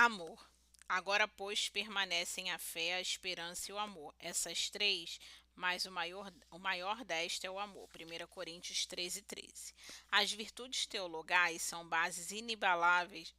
Amor. Agora, pois, permanecem a fé, a esperança e o amor. Essas três, mas o maior desta é o amor. 1 Coríntios 13:13. As virtudes teologais são bases inabaláveis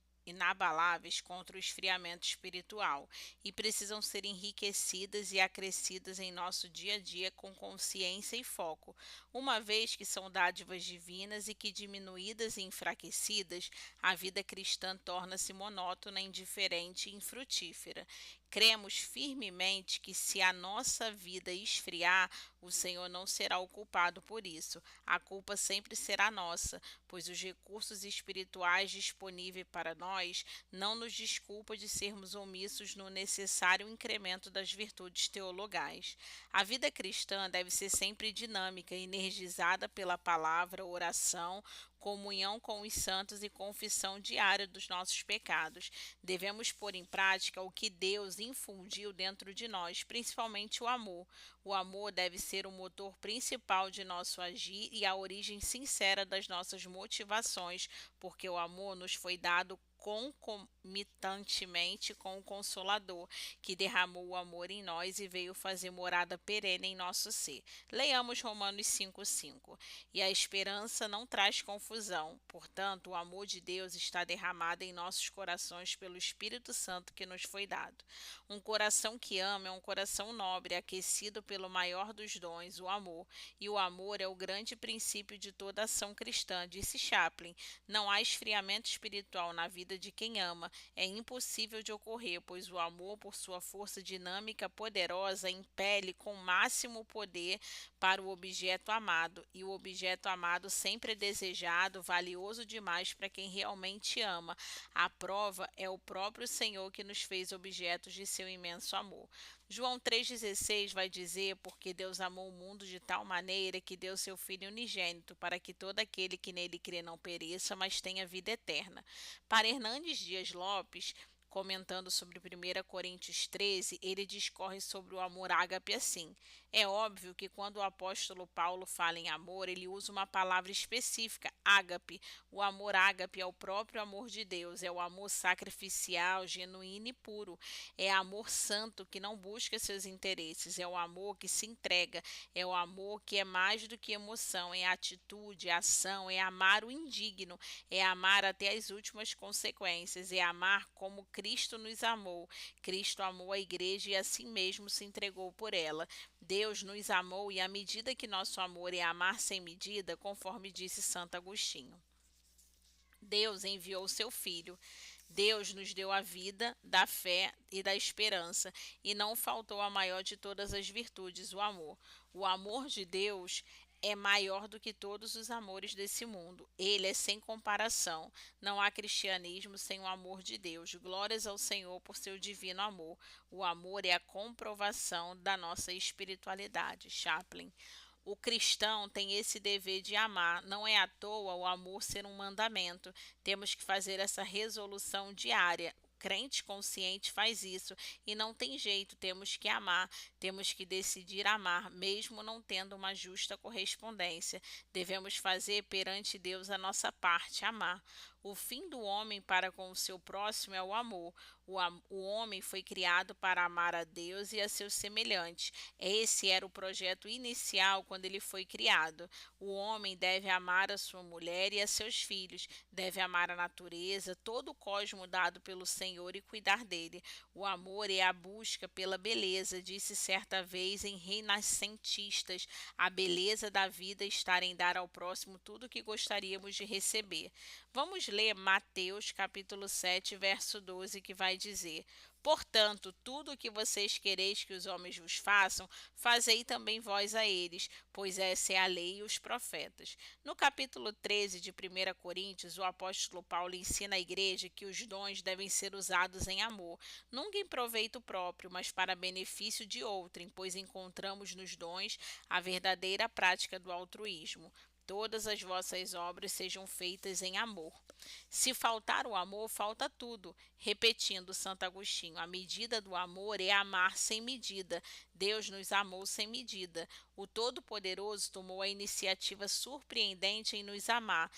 contra o esfriamento espiritual e precisam ser enriquecidas e acrescidas em nosso dia a dia com consciência e foco, uma vez que são dádivas divinas e que, diminuídas e enfraquecidas, a vida cristã torna-se monótona, indiferente e infrutífera. Cremos firmemente que, se a nossa vida esfriar, o Senhor não será o culpado por isso. A culpa sempre será nossa, pois os recursos espirituais disponíveis para nós não nos desculpa de sermos omissos no necessário incremento das virtudes teologais. A vida cristã deve ser sempre dinâmica, energizada pela palavra, oração, comunhão com os santos e confissão diária dos nossos pecados. Devemos pôr em prática o que Deus infundiu dentro de nós, principalmente o amor. O amor deve ser o motor principal de nosso agir e a origem sincera das nossas motivações, porque o amor nos foi dado concomitantemente com o Consolador, que derramou o amor em nós e veio fazer morada perene em nosso ser. Leiamos Romanos 5:5. E a esperança não traz confusão, portanto, o amor de Deus está derramado em nossos corações pelo Espírito Santo que nos foi dado. Um coração que ama é um coração nobre, aquecido pelo maior dos dons, o amor. E o amor é o grande princípio de toda ação cristã, disse Chaplin. Não há esfriamento espiritual na vida de quem ama. É impossível de ocorrer, pois o amor, por sua força dinâmica poderosa, impele com máximo poder para o objeto amado, e o objeto amado sempre é desejado, valioso demais para quem realmente ama. A prova é o próprio Senhor que nos fez objetos de seu imenso amor. João 3,16 vai dizer: porque Deus amou o mundo de tal maneira que deu seu Filho unigênito, para que todo aquele que nele crê não pereça, mas tenha vida eterna. Para Hernandes Dias Lopes, comentando sobre 1 Coríntios 13, ele discorre sobre o amor ágape assim: é óbvio que quando o apóstolo Paulo fala em amor, ele usa uma palavra específica, ágape. O amor ágape é o próprio amor de Deus, é o amor sacrificial, genuíno e puro. É amor santo que não busca seus interesses, é o amor que se entrega, é o amor que é mais do que emoção, é atitude, é ação, é amar o indigno, é amar até as últimas consequências, é amar como Cristo nos amou. Cristo amou a igreja e assim mesmo se entregou por ela. Deus nos amou e à medida que nosso amor é amar sem medida, conforme disse Santo Agostinho. Deus enviou seu Filho. Deus nos deu a vida, da fé e da esperança, e não faltou a maior de todas as virtudes, o amor. O amor de Deus é maior do que todos os amores desse mundo. Ele é sem comparação. Não há cristianismo sem o amor de Deus. Glórias ao Senhor por seu divino amor. O amor é a comprovação da nossa espiritualidade. Chaplin. O cristão tem esse dever de amar. Não é à toa o amor ser um mandamento. Temos que fazer essa resolução diária. O crente consciente faz isso e não tem jeito, temos que amar, temos que decidir amar, mesmo não tendo uma justa correspondência. Devemos fazer perante Deus a nossa parte, amar. O fim do homem para com o seu próximo é o amor. O homem foi criado para amar a Deus e a seus semelhantes. Esse era o projeto inicial quando ele foi criado. O homem deve amar a sua mulher e a seus filhos, deve amar a natureza, todo o cosmo dado pelo Senhor e cuidar dele. O amor é a busca pela beleza, disse certa vez em Renascentistas. A beleza da vida está em dar ao próximo tudo o que gostaríamos de receber. Vamos ler Mateus capítulo 7, verso 12, que vai dizer: portanto, tudo o que vocês quereis que os homens vos façam, fazei também vós a eles, pois essa é a lei e os profetas. No capítulo 13 de 1 Coríntios, o apóstolo Paulo ensina à igreja que os dons devem ser usados em amor, nunca em proveito próprio, mas para benefício de outrem, pois encontramos nos dons a verdadeira prática do altruísmo. Todas as vossas obras sejam feitas em amor. Se faltar o amor, falta tudo. Repetindo Santo Agostinho, a medida do amor é amar sem medida. Deus nos amou sem medida. O Todo-Poderoso tomou a iniciativa surpreendente em nos amar,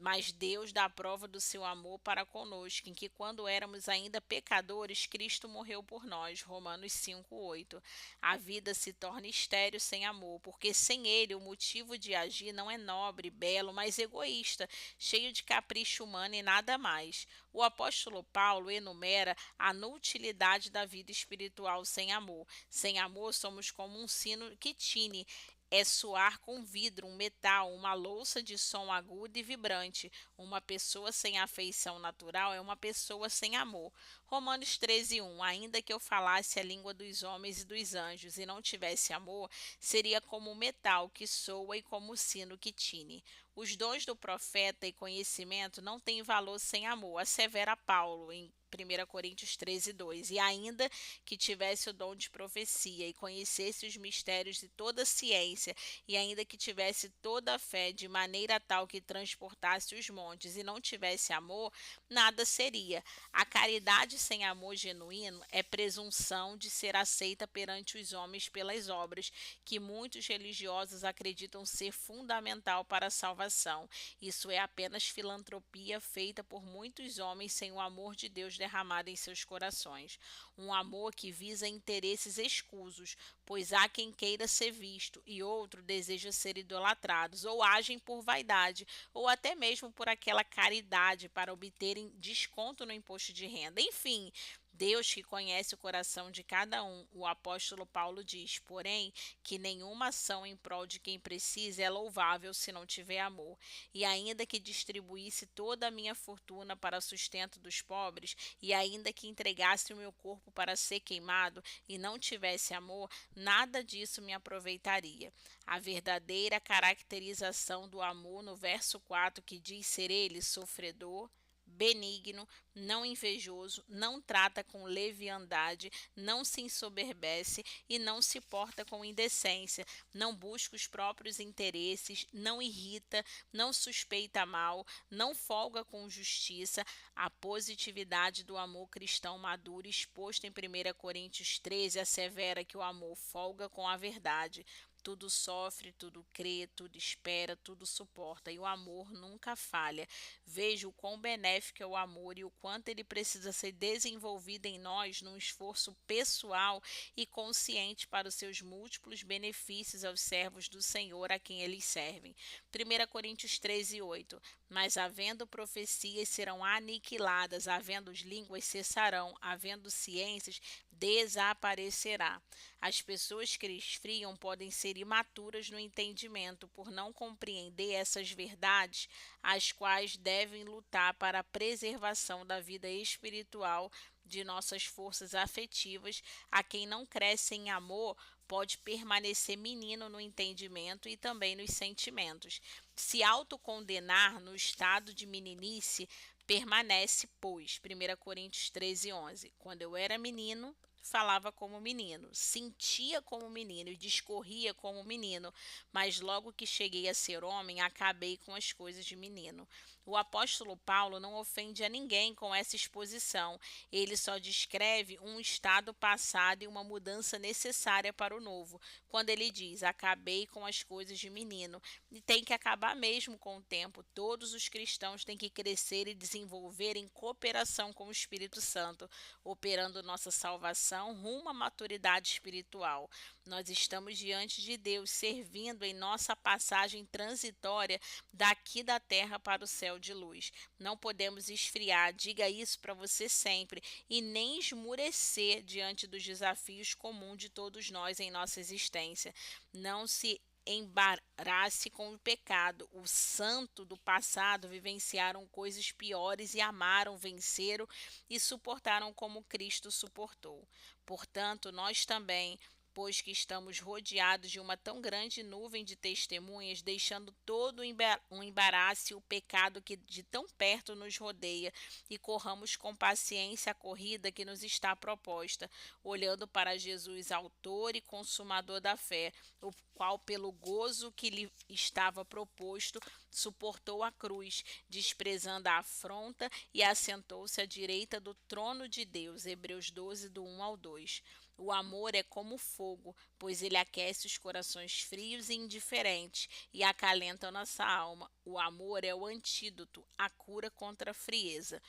Mas Deus dá a prova do seu amor para conosco, em que quando éramos ainda pecadores, Cristo morreu por nós. Romanos 5:8. A vida se torna estéril sem amor, porque sem ele o motivo de agir não é nobre, belo, mas egoísta, cheio de capricho humano e nada mais. O apóstolo Paulo enumera a inutilidade da vida espiritual sem amor. Sem amor, somos como um sino que tine, é soar com vidro, um metal, uma louça de som agudo e vibrante. Uma pessoa sem afeição natural é uma pessoa sem amor. Romanos 13:1. Ainda que eu falasse a língua dos homens e dos anjos e não tivesse amor, seria como o metal que soa e como o sino que tine. Os dons do profeta e conhecimento não têm valor sem amor, assevera Paulo em 1 Coríntios 13:2. E ainda que tivesse o dom de profecia e conhecesse os mistérios de toda a ciência, e ainda que tivesse toda a fé de maneira tal que transportasse os montes e não tivesse amor, nada seria. A caridade sem amor genuíno é presunção de ser aceita perante os homens pelas obras, que muitos religiosos acreditam ser fundamental para a salvação. Isso é apenas filantropia feita por muitos homens sem o amor de Deus derramado em seus corações. Um amor que visa interesses escusos, pois há quem queira ser visto e outro deseja ser idolatrados, ou agem por vaidade, ou até mesmo por aquela caridade para obterem desconto no imposto de renda. Enfim, Deus que conhece o coração de cada um, o apóstolo Paulo diz, porém, que nenhuma ação em prol de quem precisa é louvável se não tiver amor. E ainda que distribuísse toda a minha fortuna para sustento dos pobres, e ainda que entregasse o meu corpo para ser queimado, e não tivesse amor, nada disso me aproveitaria. A verdadeira caracterização do amor no verso 4, que diz ser ele sofredor, benigno, não invejoso, não trata com leviandade, não se ensoberbece e não se porta com indecência, não busca os próprios interesses, não irrita, não suspeita mal, não folga com justiça. A positividade do amor cristão maduro exposto em 1 Coríntios 13 assevera que o amor folga com a verdade. Tudo sofre, tudo crê, tudo espera, tudo suporta, e o amor nunca falha. Veja o quão benéfico é o amor e o quanto ele precisa ser desenvolvido em nós num esforço pessoal e consciente para os seus múltiplos benefícios aos servos do Senhor a quem eles servem. 1 Coríntios 13:8. Mas havendo profecias serão aniquiladas, havendo línguas cessarão, havendo ciências desaparecerá. As pessoas que esfriam podem ser imaturas no entendimento por não compreender essas verdades, as quais devem lutar para a preservação da vida espiritual de nossas forças afetivas. A quem não cresce em amor pode permanecer menino no entendimento e também nos sentimentos. Se autocondenar no estado de meninice, permanece, pois. 1 Coríntios 13:11. Quando eu era menino, falava como menino, sentia como menino e discorria como menino, mas logo que cheguei a ser homem, acabei com as coisas de menino. O apóstolo Paulo não ofende a ninguém com essa exposição, ele só descreve um estado passado e uma mudança necessária para o novo, quando ele diz, acabei com as coisas de menino, e tem que acabar mesmo com o tempo. Todos os cristãos têm que crescer e desenvolver em cooperação com o Espírito Santo, operando nossa salvação rumo à maturidade espiritual. Nós estamos diante de Deus, servindo em nossa passagem transitória daqui da terra para o céu de luz. Não podemos esfriar, diga isso para você sempre, e nem esmurecer diante dos desafios comuns de todos nós em nossa existência. Não se embarace com o pecado. Os santos do passado vivenciaram coisas piores e amaram, venceram e suportaram como Cristo suportou. Portanto, nós também, pois que estamos rodeados de uma tão grande nuvem de testemunhas, deixando todo o embaraço e o pecado que de tão perto nos rodeia, e corramos com paciência a corrida que nos está proposta, olhando para Jesus, autor e consumador da fé, o qual, pelo gozo que lhe estava proposto, suportou a cruz, desprezando a afronta, e assentou-se à direita do trono de Deus. Hebreus 12, do 1 ao 2. O amor é como fogo, pois ele aquece os corações frios e indiferentes e acalenta a nossa alma. O amor é o antídoto, a cura contra a frieza.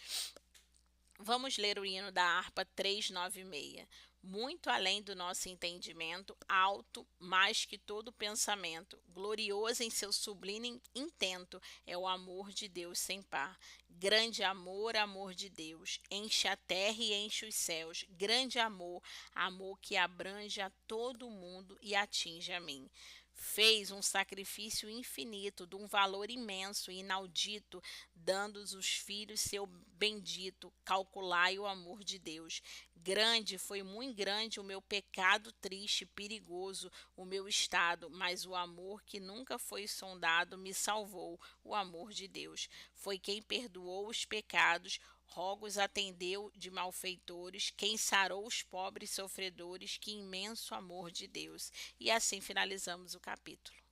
Vamos ler o hino da harpa 396. Muito além do nosso entendimento, alto, mais que todo pensamento, glorioso em seu sublime intento, é o amor de Deus sem par. Grande amor, amor de Deus, enche a terra e enche os céus. Grande amor, amor que abrange a todo mundo e atinge a mim. Fez um sacrifício infinito, de um valor imenso e inaudito, dando os filhos seu bendito. Calculai o amor de Deus. Grande, foi muito grande o meu pecado triste e perigoso, o meu estado, mas o amor que nunca foi sondado me salvou, o amor de Deus. Foi quem perdoou os pecados, rogos atendeu de malfeitores, quem sarou os pobres sofredores, que imenso amor de Deus. E assim finalizamos o capítulo.